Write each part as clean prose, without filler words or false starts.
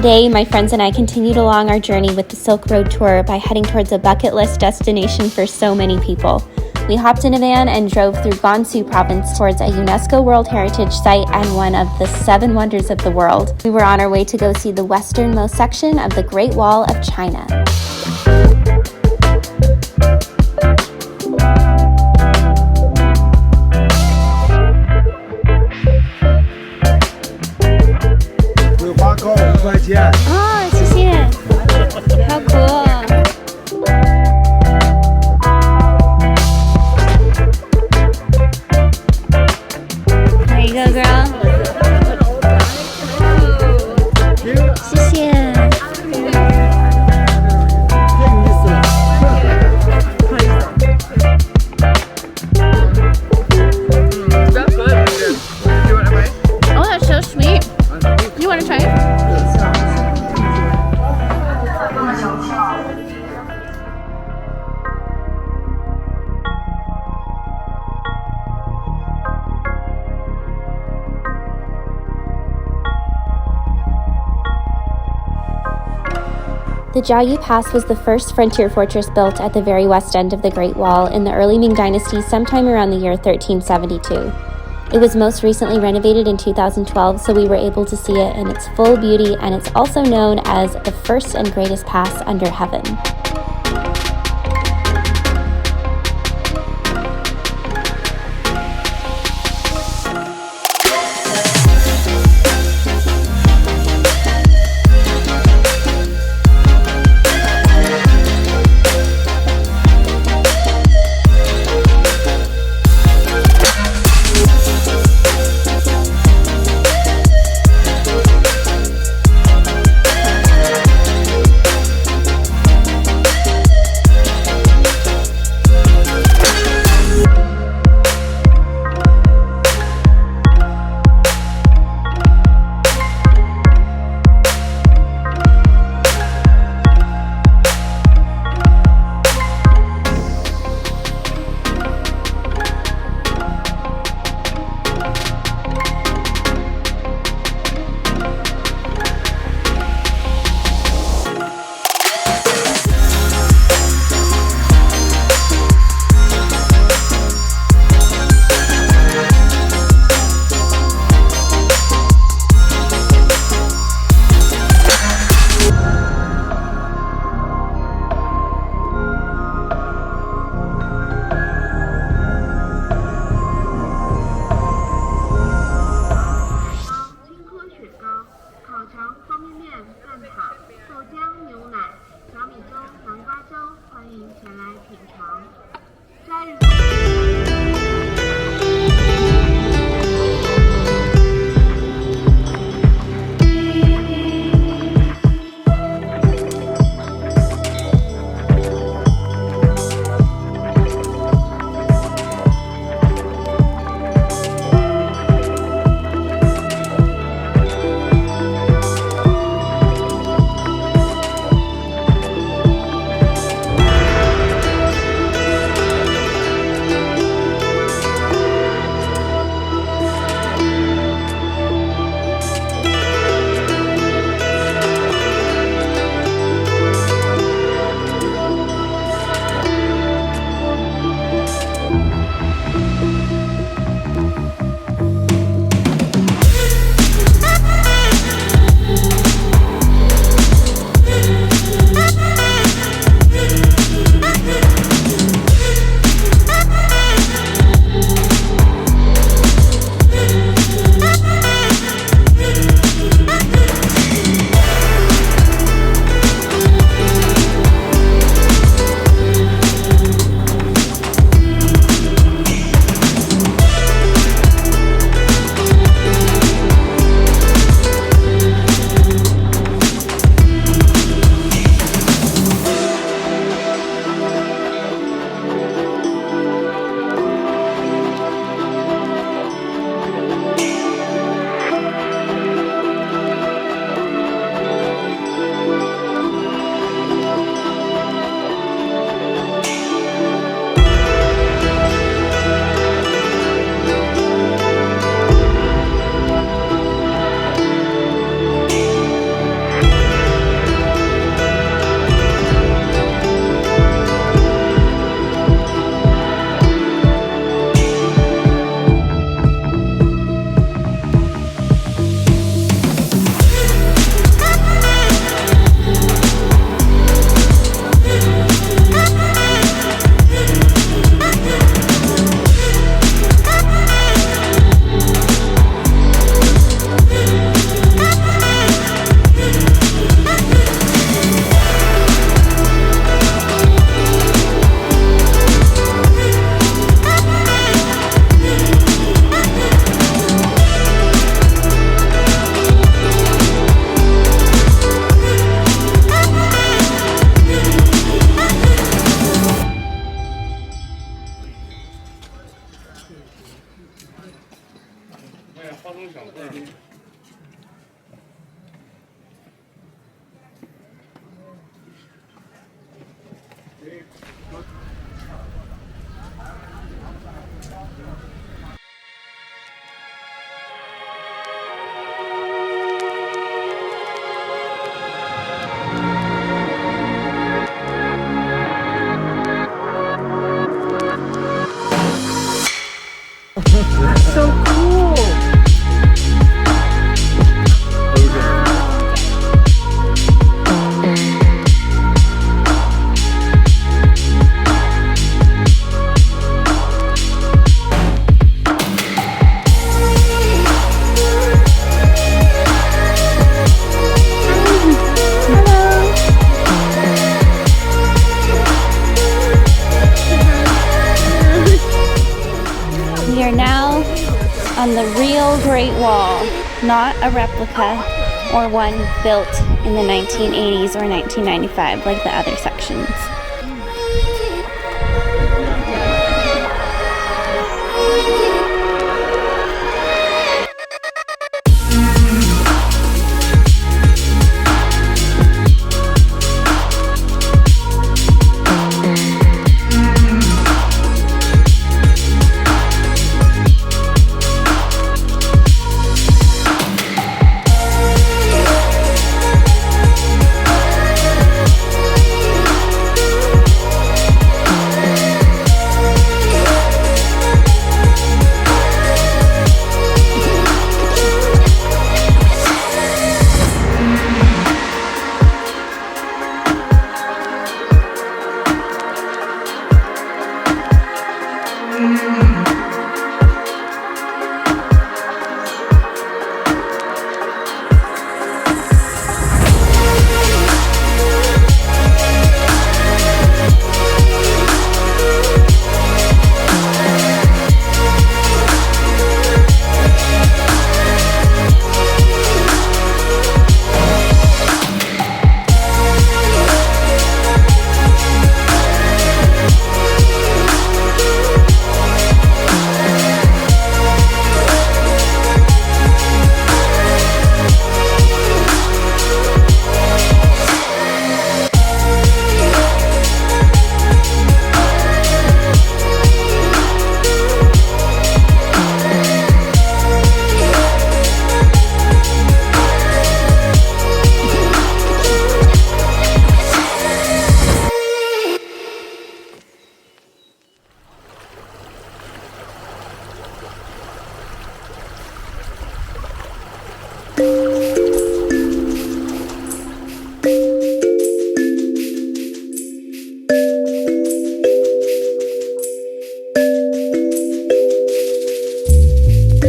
Today, my friends and I continued along our journey with the Silk Road Tour by heading towards a bucket list destination for so many people. We hopped in a van and drove through Gansu Province towards a UNESCO World Heritage Site and one of the 7 wonders of the world. We were on our way to go see the westernmost section of the Great Wall of China. Oh, 谢谢. How cool. There you go, girl. 谢谢. Oh, that's so sweet. You want to try it? The Jiayu Pass was the first frontier fortress built at the very west end of the Great Wall in the early Ming Dynasty sometime around the year 1372. It was most recently renovated in 2012, so we were able to see it in its full beauty, and it's also known as the first and greatest pass under heaven. So cool. We are now on the real Great Wall, not a replica or one built in the 1980s or 1995 like the other sections.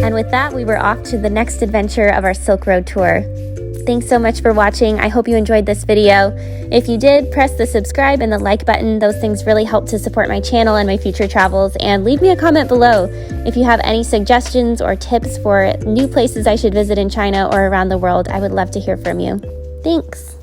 And with that, we were off to the next adventure of our Silk Road tour. Thanks so much for watching. I hope you enjoyed this video. If you did, press the subscribe and the like button. Those things really help to support my channel and my future travels. And leave me a comment below if you have any suggestions or tips for new places I should visit in China or around the world. I would love to hear from you. Thanks.